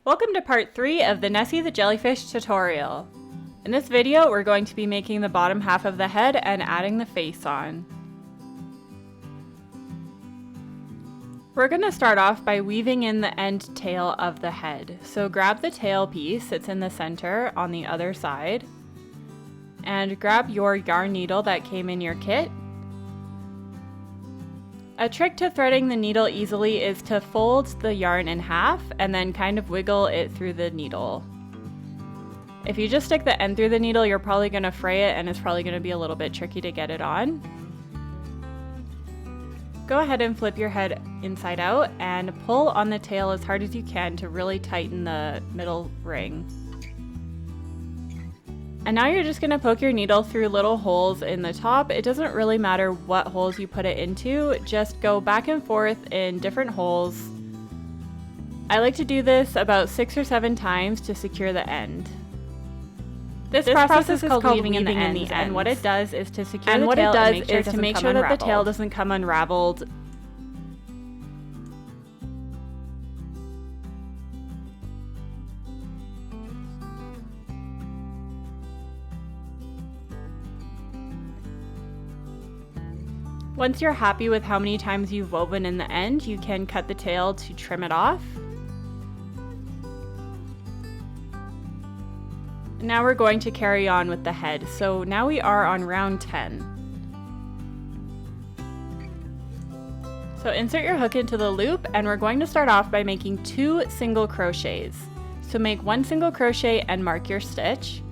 Welcome to part 3 of the Nessie the Jellyfish tutorial. In this video, we're going to be making the bottom half of the head and adding the face on. We're going to start off by weaving in the end tail of the head. So grab the tail piece, it's in the center on the other side, and grab your yarn needle that came in your kit. A trick to threading the needle easily is to fold the yarn in half and then kind of wiggle it through the needle. If you just stick the end through the needle, you're probably going to fray it and it's probably going to be a little bit tricky to get it on. Go ahead and flip your head inside out and pull on the tail as hard as you can to really tighten the middle ring. And now you're just going to poke your needle through little holes in the top. It doesn't really matter what holes you put it into, just go back and forth in different holes. I like to do this about 6 or 7 times to secure the end. This process is called weaving in the ends, and what it does is to secure the tail and make sure that the tail doesn't come unraveled. Once you're happy with how many times you've woven in the end, you can cut the tail to trim it off. Now we're going to carry on with the head. So now we are on round 10. So insert your hook into the loop, and we're going to start off by making 2 single crochets. So make 1 single crochet and mark your stitch.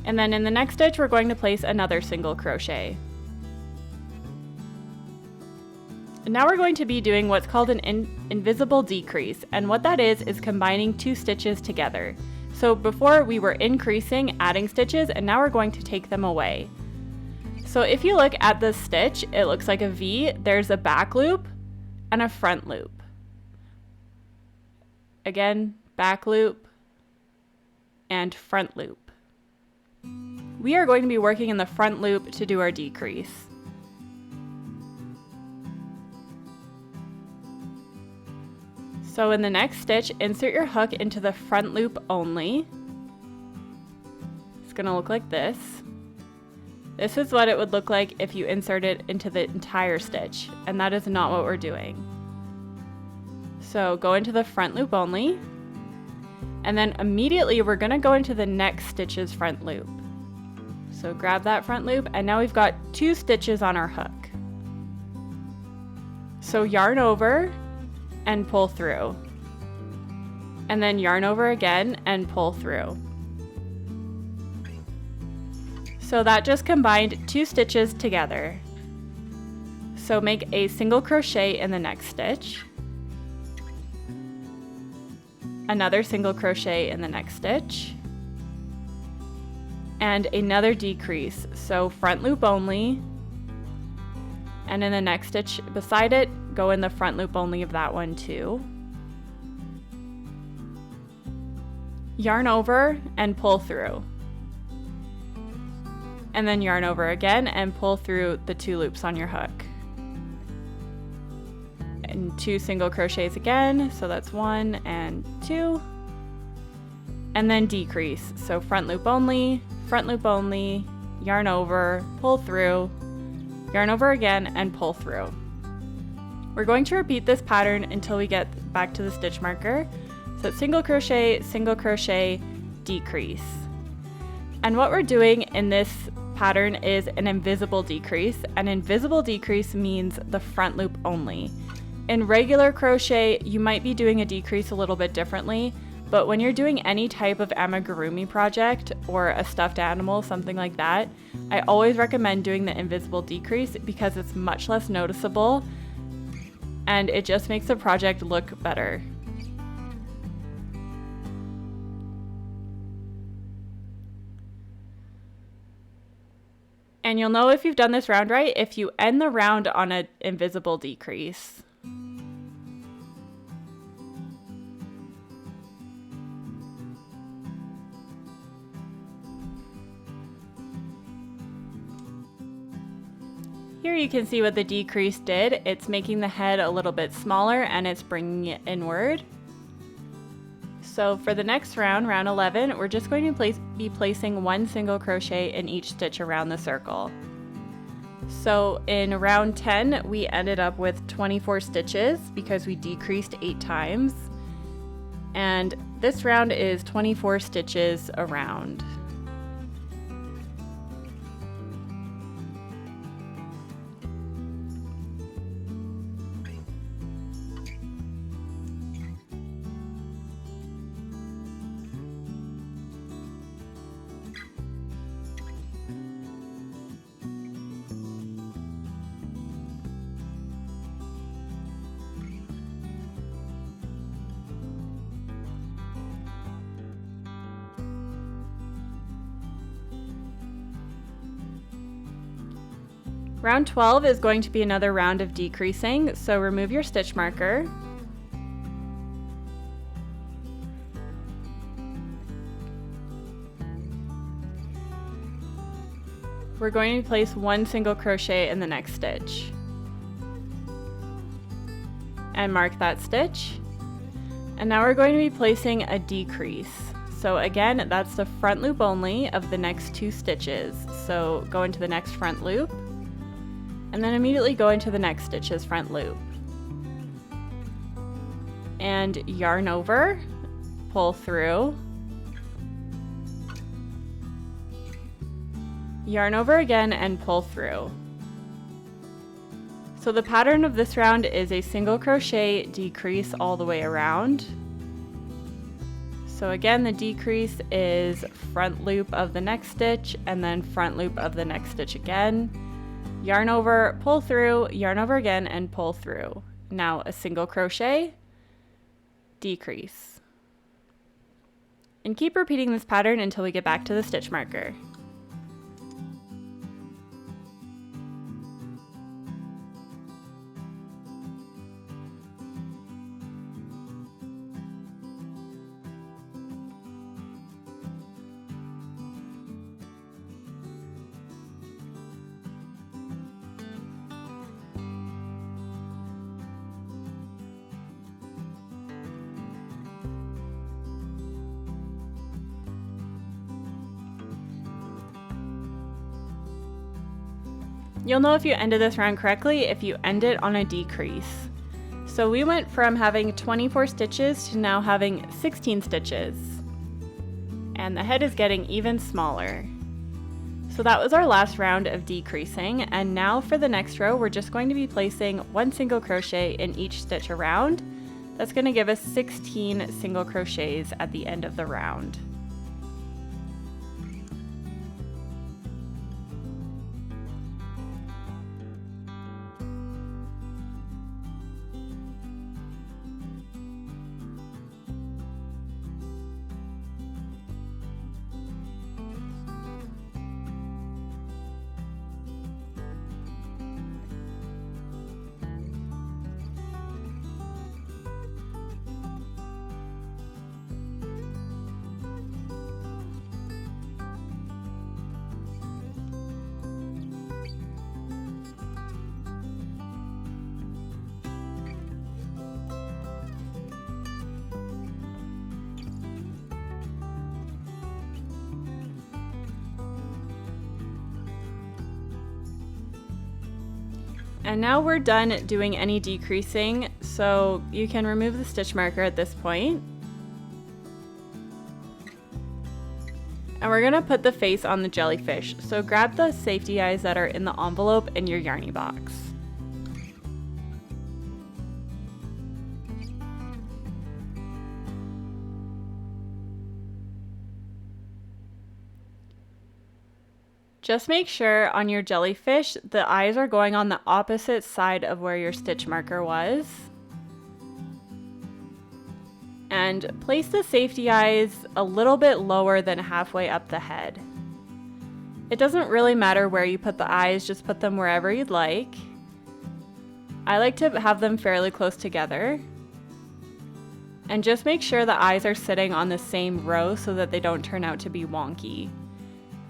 And then in the next stitch, we're going to place another single crochet. And now we're going to be doing what's called an invisible decrease. And what that is combining 2 stitches together. So before we were increasing, adding stitches, and now we're going to take them away. So if you look at the stitch, it looks like a V. There's a back loop and a front loop. Again, back loop and front loop. We are going to be working in the front loop to do our decrease. So in the next stitch, insert your hook into the front loop only. It's going to look like this. This is what it would look like if you insert it into the entire stitch, and that is not what we're doing. So go into the front loop only, and then immediately we're going to go into the next stitch's front loop. So grab that front loop, and now we've got 2 stitches on our hook. So yarn over and pull through. And then yarn over again and pull through. So that just combined 2 stitches together. So make a single crochet in the next stitch. Another single crochet in the next stitch. And another decrease, so front loop only, and in the next stitch beside it, go in the front loop only of that one too. Yarn over and pull through, and then yarn over again and pull through the 2 loops on your hook, and 2 single crochets again, so that's 1 and 2, and then decrease, so front loop only, yarn over, pull through, yarn over again, and pull through. We're going to repeat this pattern until we get back to the stitch marker. So single crochet, decrease. And what we're doing in this pattern is an invisible decrease. An invisible decrease means the front loop only. In regular crochet, you might be doing a decrease a little bit differently. But when you're doing any type of amigurumi project or a stuffed animal, something like that, I always recommend doing the invisible decrease because it's much less noticeable and it just makes the project look better. And you'll know if you've done this round right if you end the round on an invisible decrease. Here you can see what the decrease did. It's making the head a little bit smaller and it's bringing it inward. So for the next round, round 11, we're just going to be placing 1 single crochet in each stitch around the circle. So in round 10, we ended up with 24 stitches because we decreased 8 times. And this round is 24 stitches around. Round 12 is going to be another round of decreasing, so remove your stitch marker. We're going to place 1 single crochet in the next stitch. And mark that stitch. And now we're going to be placing a decrease. So again, that's the front loop only of the next 2 stitches. So go into the next front loop, and then immediately go into the next stitch's front loop. And yarn over, pull through, yarn over again and pull through. So the pattern of this round is a single crochet decrease all the way around. So again, the decrease is front loop of the next stitch and then front loop of the next stitch again. Yarn over, pull through, yarn over again, and pull through. Now a single crochet, decrease. And keep repeating this pattern until we get back to the stitch marker. You'll know if you ended this round correctly if you end it on a decrease. So we went from having 24 stitches to now having 16 stitches. And the head is getting even smaller. So that was our last round of decreasing, and now for the next row we're just going to be placing 1 single crochet in each stitch around. That's going to give us 16 single crochets at the end of the round. And now we're done doing any decreasing, so you can remove the stitch marker at this point. And we're gonna put the face on the jellyfish, so grab the safety eyes that are in the envelope in your yarny box. Just make sure on your jellyfish the eyes are going on the opposite side of where your stitch marker was. And place the safety eyes a little bit lower than halfway up the head. It doesn't really matter where you put the eyes, just put them wherever you'd like. I like to have them fairly close together. And just make sure the eyes are sitting on the same row so that they don't turn out to be wonky.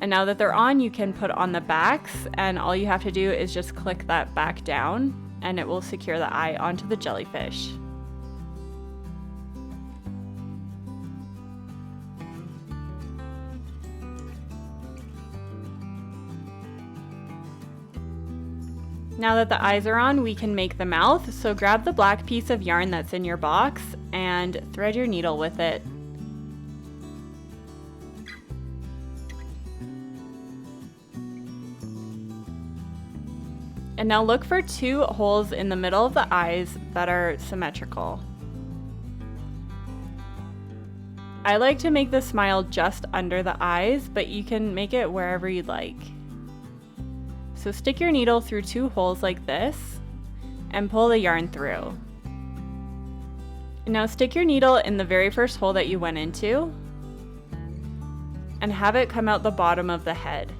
And now that they're on, you can put on the backs, and all you have to do is just click that back down and it will secure the eye onto the jellyfish. Now that the eyes are on, we can make the mouth. So grab the black piece of yarn that's in your box and thread your needle with it. And now look for 2 holes in the middle of the eyes that are symmetrical. I like to make the smile just under the eyes, but you can make it wherever you'd like. So stick your needle through 2 holes like this and pull the yarn through. Now stick your needle in the very first hole that you went into and have it come out the bottom of the head.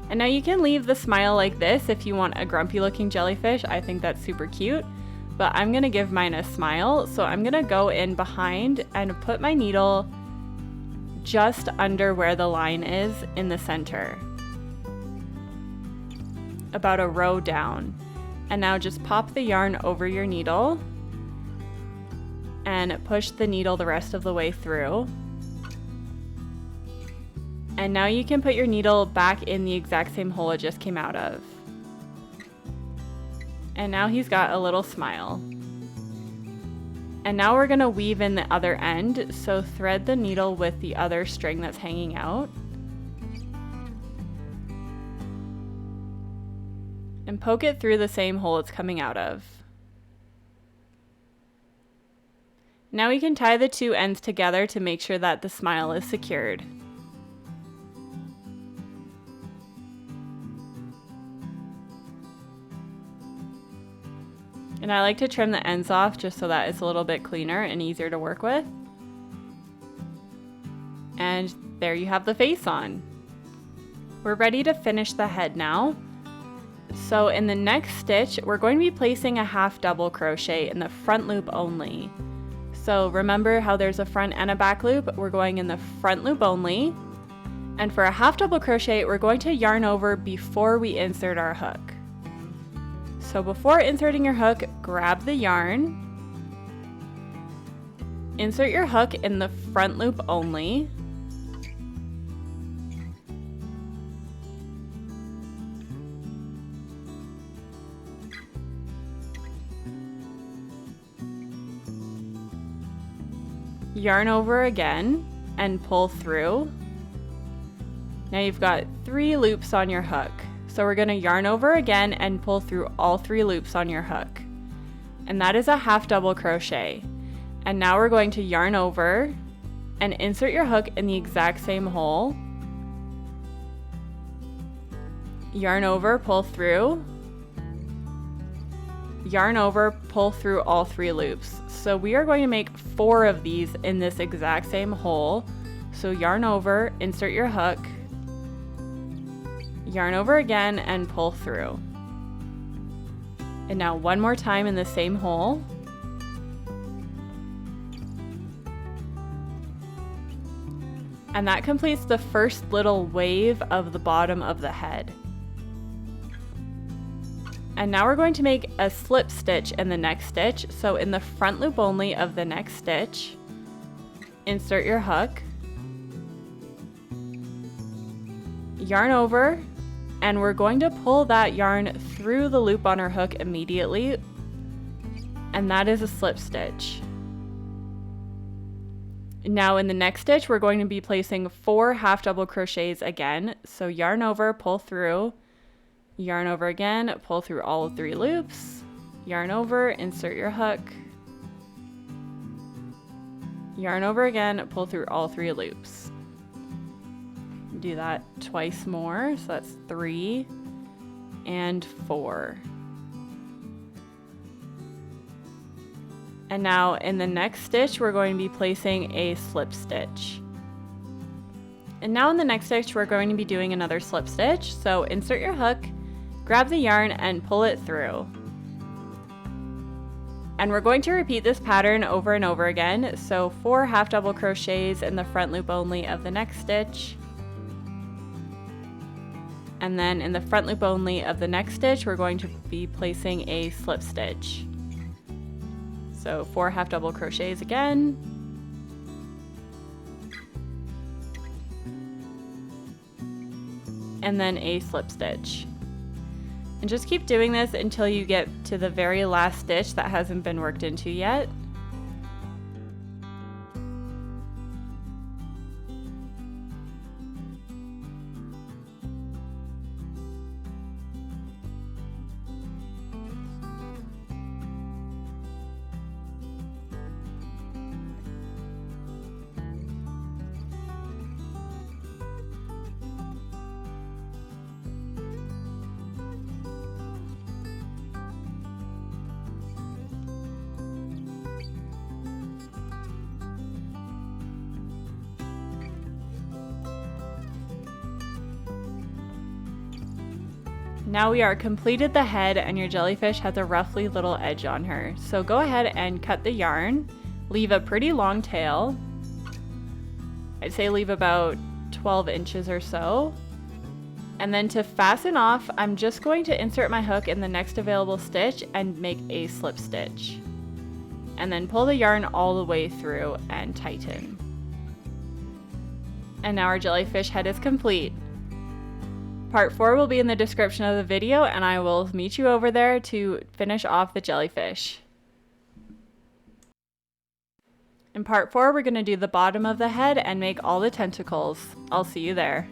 And now you can leave the smile like this if you want a grumpy looking jellyfish. I think that's super cute, but I'm gonna give mine a smile. So I'm gonna go in behind and put my needle just under where the line is in the center, about a row down. And now just pop the yarn over your needle and push the needle the rest of the way through. And now you can put your needle back in the exact same hole it just came out of. And now he's got a little smile. And now we're gonna weave in the other end, so thread the needle with the other string that's hanging out. And poke it through the same hole it's coming out of. Now we can tie the 2 ends together to make sure that the smile is secured. And I like to trim the ends off just so that it's a little bit cleaner and easier to work with. And there you have the face on. We're ready to finish the head now. So in the next stitch, we're going to be placing a half double crochet in the front loop only. So remember how there's a front and a back loop? We're going in the front loop only. And for a half double crochet, we're going to yarn over before we insert our hook. So before inserting your hook, grab the yarn, insert your hook in the front loop only, yarn over again and pull through. Now you've got 3 loops on your hook. So we're going to yarn over again and pull through all 3 loops on your hook. And that is a half double crochet. And now we're going to yarn over and insert your hook in the exact same hole. Yarn over, pull through. Yarn over, pull through all 3 loops. So we are going to make 4 of these in this exact same hole. So yarn over, insert your hook, yarn over again and pull through. And now one more time in the same hole. And that completes the first little wave of the bottom of the head. And now we're going to make a slip stitch in the next stitch. So in the front loop only of the next stitch, insert your hook, yarn over, and we're going to pull that yarn through the loop on our hook immediately, and that is a slip stitch. Now in the next stitch, we're going to be placing 4 half double crochets again. So yarn over, pull through, yarn over again, pull through all 3 loops, yarn over, insert your hook, yarn over again, pull through all 3 loops. Do that twice more, so that's 3 and 4. And now in the next stitch, we're going to be placing a slip stitch. And now in the next stitch, we're going to be doing another slip stitch. So insert your hook, grab the yarn and pull it through. And we're going to repeat this pattern over and over again. So 4 half double crochets in the front loop only of the next stitch, And then in the front loop only of the next stitch, we're going to be placing a slip stitch. So 4 half double crochets again. And then a slip stitch. And just keep doing this until you get to the very last stitch that hasn't been worked into yet. Now we are completed the head and your jellyfish has a roughly little edge on her. So go ahead and cut the yarn, leave a pretty long tail. I'd say leave about 12 inches or so. And then to fasten off, I'm just going to insert my hook in the next available stitch and make a slip stitch. And then pull the yarn all the way through and tighten. And now our jellyfish head is complete. Part 4 will be in the description of the video, and I will meet you over there to finish off the jellyfish. In part 4, we're going to do the bottom of the head and make all the tentacles. I'll see you there.